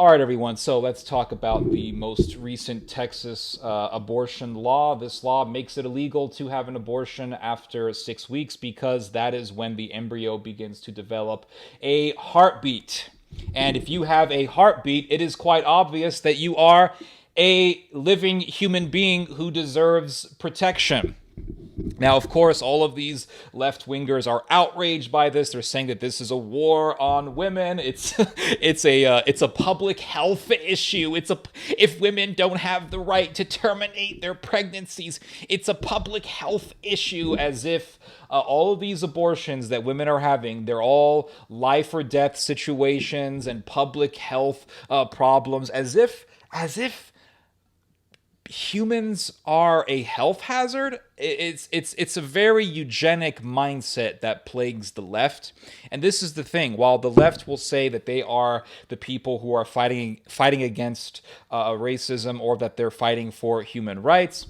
All right, everyone. So let's talk about the most recent Texas abortion law. This law makes it illegal to have an abortion after 6 weeks because that is when the embryo begins to develop a heartbeat. And if you have a heartbeat, it is quite obvious that you are a living human being who deserves protection. Now, of course, all of these left-wingers are outraged by this. They're saying that this is a war on women. It's a public health issue. If women don't have the right to terminate their pregnancies, it's a public health issue. As if all of these abortions that women are having, they're all life or death situations and public health problems. As if humans are a health hazard. It's a very eugenic mindset that plagues the left. And this is the thing: while the left will say that they are the people who are fighting against racism, or that they're fighting for human rights,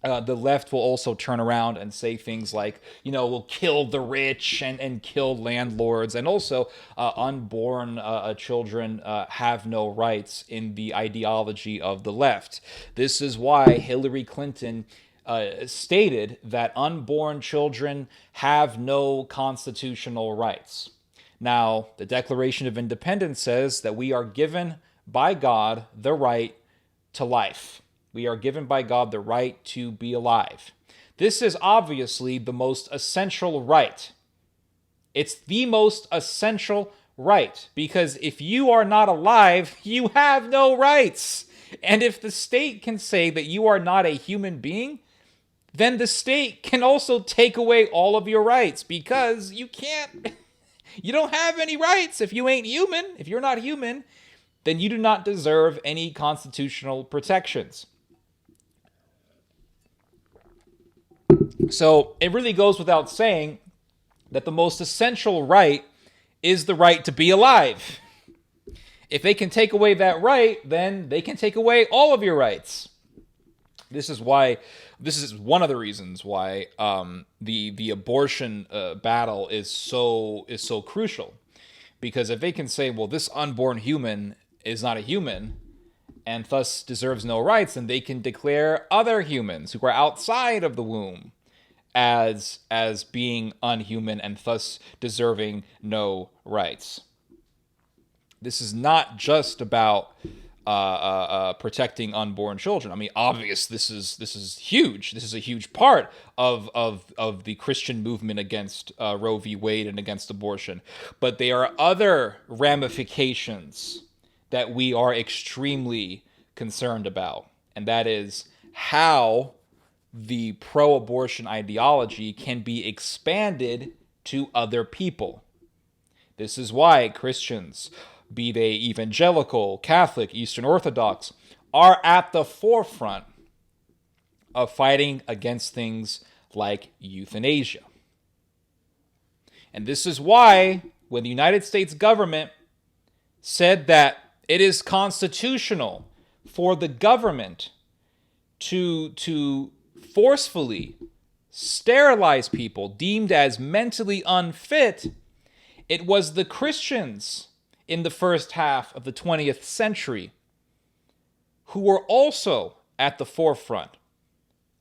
the left will also turn around and say things like, we'll kill the rich and kill landlords. And also, unborn children have no rights in the ideology of the left. This is why Hillary Clinton stated that unborn children have no constitutional rights. Now, the Declaration of Independence says that we are given by God the right to life. We are given by God the right to be alive. This is obviously the most essential right. It's the most essential right, because if you are not alive, you have no rights. And if the state can say that you are not a human being, then the state can also take away all of your rights, because you don't have any rights if you ain't human. If you're not human, then you do not deserve any constitutional protections. So it really goes without saying that the most essential right is the right to be alive. If they can take away that right, then they can take away all of your rights. This is one of the reasons why the abortion battle is so crucial. Because if they can say, well, this unborn human is not a human and thus deserves no rights, then they can declare other humans who are outside of the womb as being unhuman and thus deserving no rights. This is not just about protecting unborn children. I mean, obvious. This is huge. This is a huge part of the Christian movement against Roe v. Wade and against abortion. But there are other ramifications that we are extremely concerned about, and that is how the pro-abortion ideology can be expanded to other people. This is why Christians, be they evangelical, Catholic, Eastern Orthodox, are at the forefront of fighting against things like euthanasia. And this is why, when the United States government said that it is constitutional for the government to forcefully sterilize people deemed as mentally unfit, it was the Christians in the first half of the 20th century who were also at the forefront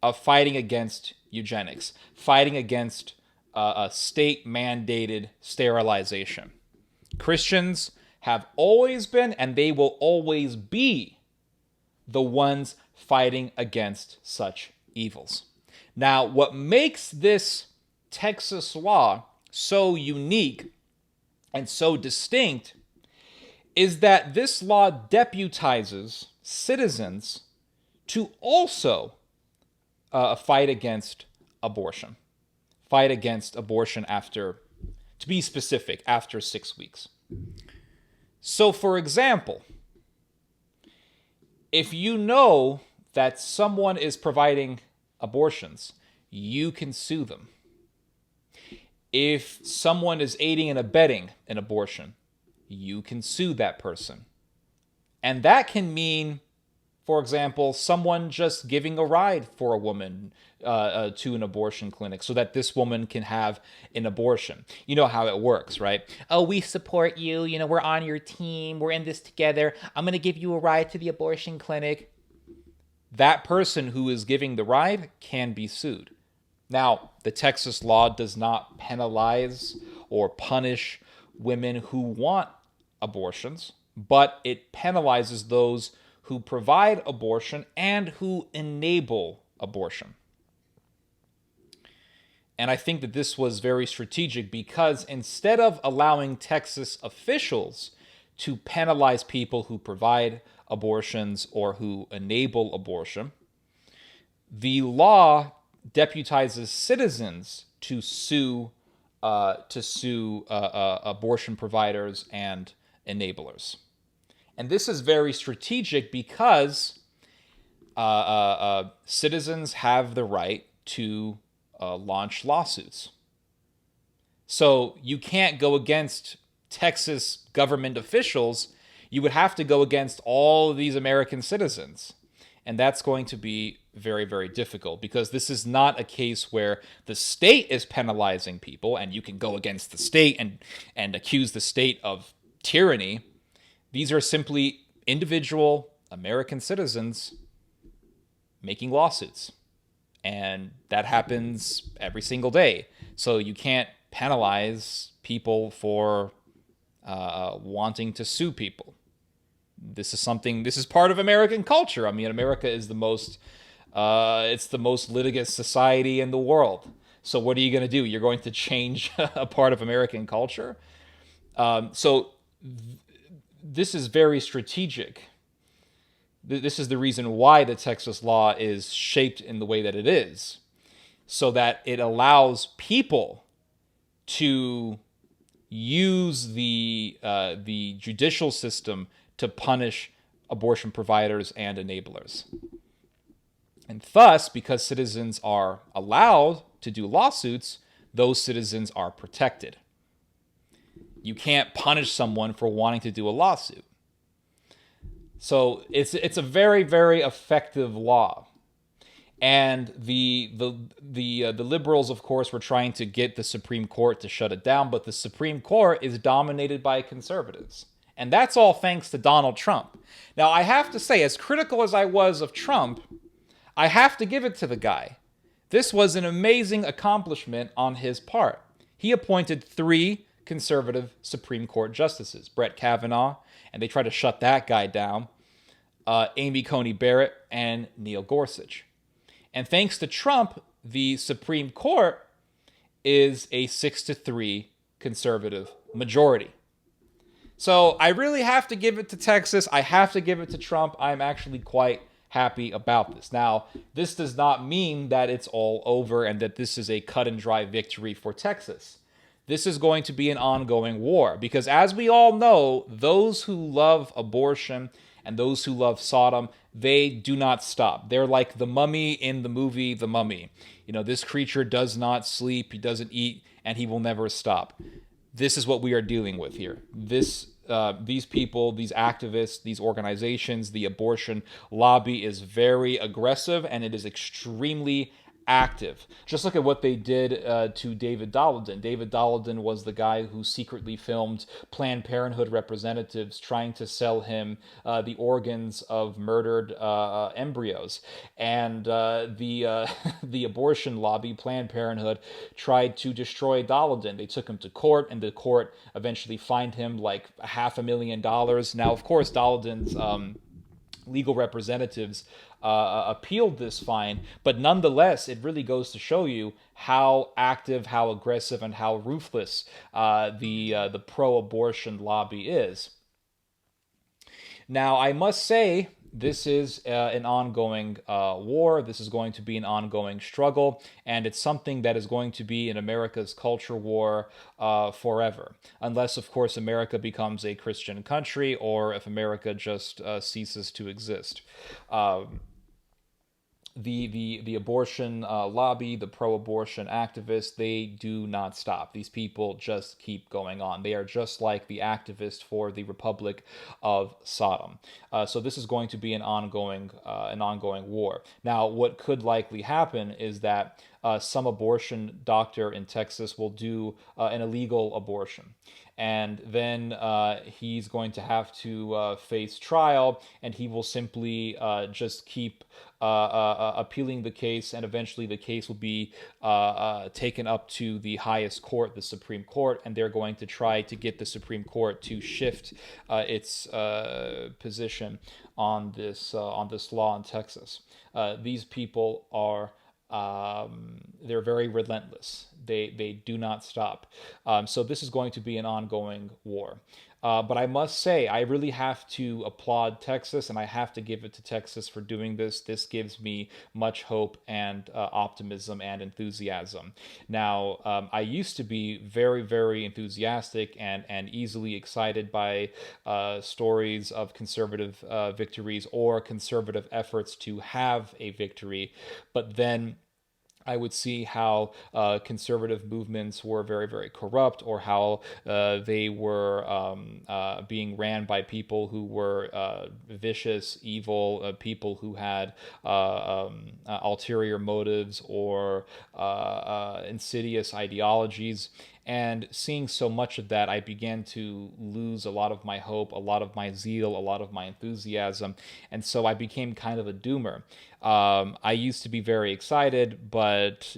of fighting against eugenics, fighting against a state-mandated sterilization. Christians have always been, and they will always be, the ones fighting against such evils. Now, what makes this Texas law so unique and so distinct is that this law deputizes citizens to also fight against abortion. Fight against abortion after, to be specific, after 6 weeks. So, for example, if you know that someone is providing abortions, you can sue them. If someone is aiding and abetting an abortion, you can sue that person. And that can mean For example, someone just giving a ride for a woman to an abortion clinic so that this woman can have an abortion. You know how it works, right? Oh, we support you. You know, we're on your team. We're in this together. I'm going to give you a ride to the abortion clinic. That person who is giving the ride can be sued. Now, the Texas law does not penalize or punish women who want abortions, but it penalizes those who provide abortion and who enable abortion. And I think that this was very strategic because instead of allowing Texas officials to penalize people who provide abortions or who enable abortion, the law deputizes citizens to sue abortion providers and enablers. And this is very strategic because citizens have the right to launch lawsuits. So you can't go against Texas government officials. You would have to go against all of these American citizens. And that's going to be very, very difficult because this is not a case where the state is penalizing people and you can go against the state and accuse the state of tyranny. These are simply individual American citizens making lawsuits. And that happens every single day. So you can't penalize people for wanting to sue people. This is part of American culture. I mean, America is the most litigious society in the world. So what are you going to do? You're going to change a part of American culture? This is very strategic. This is the reason why the Texas law is shaped in the way that it is, so that it allows people to use the judicial system to punish abortion providers and enablers. And thus, because citizens are allowed to do lawsuits, those citizens are protected. You can't punish someone for wanting to do a lawsuit. So it's a very, very effective law. And the liberals, of course, were trying to get the Supreme Court to shut it down, but the Supreme Court is dominated by conservatives. And that's all thanks to Donald Trump. Now, I have to say, as critical as I was of Trump, I have to give it to the guy. This was an amazing accomplishment on his part. He appointed 3 conservative Supreme Court justices, Brett Kavanaugh, and they tried to shut that guy down, Amy Coney Barrett, and Neil Gorsuch. And thanks to Trump, the Supreme Court is a 6-3 conservative majority. So I really have to give it to Texas. I have to give it to Trump. I'm actually quite happy about this. Now, this does not mean that it's all over and that this is a cut and dry victory for Texas. This is going to be an ongoing war because, as we all know, those who love abortion and those who love Sodom, they do not stop. They're like the mummy in the movie The Mummy. You know, this creature does not sleep, he doesn't eat, and he will never stop. This is what we are dealing with here. These people, these activists, these organizations, the abortion lobby is very aggressive and it is extremely active. Just look at what they did to David Daleiden. David Daleiden was the guy who secretly filmed Planned Parenthood representatives trying to sell him the organs of murdered embryos. And the abortion lobby, Planned Parenthood, tried to destroy Daleiden. They took him to court, and the court eventually fined him like $500,000. Now, of course, Daleiden's legal representatives appealed this fine, but nonetheless, it really goes to show you how active, how aggressive, and how ruthless the pro-abortion lobby is. Now, I must say, this is an ongoing war. This is going to be an ongoing struggle, and it's something that is going to be in America's culture war forever. Unless, of course, America becomes a Christian country, or if America just ceases to exist. the abortion lobby, the pro-abortion activists, they do not stop. These people just keep going on. They are just like the activists for the Republic of Sodom. So this is going to be an ongoing war. Now, what could likely happen is that some abortion doctor in Texas will do an illegal abortion. And then he's going to have to face trial, and he will simply just keep appealing the case, and eventually the case will be taken up to the highest court, the Supreme Court, and they're going to try to get the Supreme Court to shift its position on this law in Texas. These people are they're very relentless. They do not stop. So this is going to be an ongoing war. But I must say, I really have to applaud Texas, and I have to give it to Texas for doing this. This gives me much hope and optimism and enthusiasm. Now, I used to be very, very enthusiastic and easily excited by stories of conservative victories or conservative efforts to have a victory. But then I would see how conservative movements were very, very corrupt, or how they were being ran by people who were vicious, evil, people who had ulterior motives or insidious ideologies. And seeing so much of that, I began to lose a lot of my hope, a lot of my zeal, a lot of my enthusiasm. And so I became kind of a doomer. I used to be very excited, but,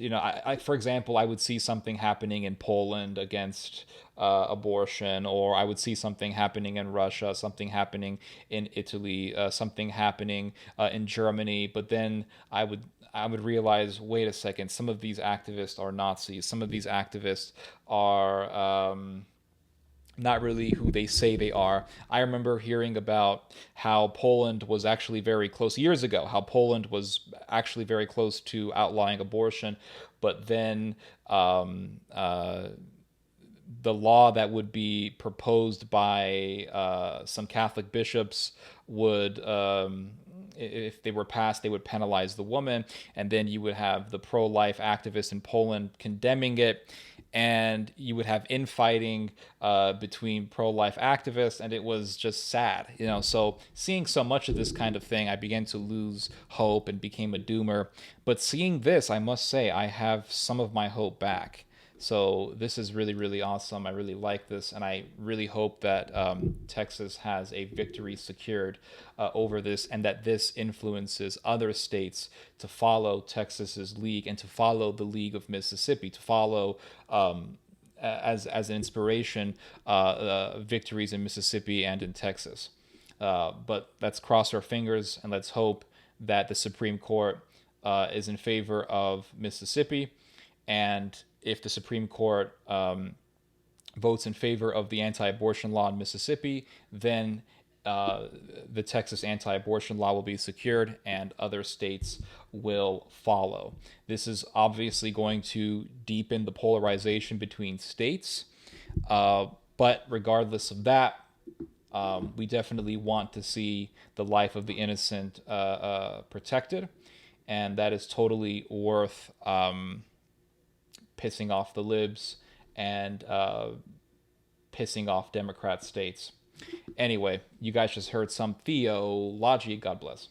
for example, I would see something happening in Poland against abortion, or I would see something happening in Russia, something happening in Italy, something happening in Germany. But then I would realize, wait a second, some of these activists are Nazis. Some of these activists are not really who they say they are. I remember hearing about how Poland was actually very close years ago, how Poland was actually very close to outlawing abortion, but then the law that would be proposed by some Catholic bishops would, if they were passed, they would penalize the woman. And then you would have the pro-life activists in Poland condemning it. And you would have infighting between pro-life activists, and it was just sad, So seeing so much of this kind of thing, I began to lose hope and became a doomer. But seeing this, I must say, I have some of my hope back. So this is really, really awesome. I really like this, and I really hope that Texas has a victory secured over this, and that this influences other states to follow Texas's league and to follow the League of Mississippi, to follow as an inspiration victories in Mississippi and in Texas. But let's cross our fingers and let's hope that the Supreme Court is in favor of Mississippi, and if the Supreme Court votes in favor of the anti-abortion law in Mississippi, then the Texas anti-abortion law will be secured and other states will follow. This is obviously going to deepen the polarization between states, but regardless of that, we definitely want to see the life of the innocent protected, and that is totally worth pissing off the libs and pissing off Democrat states. Anyway, you guys just heard some theology. God bless.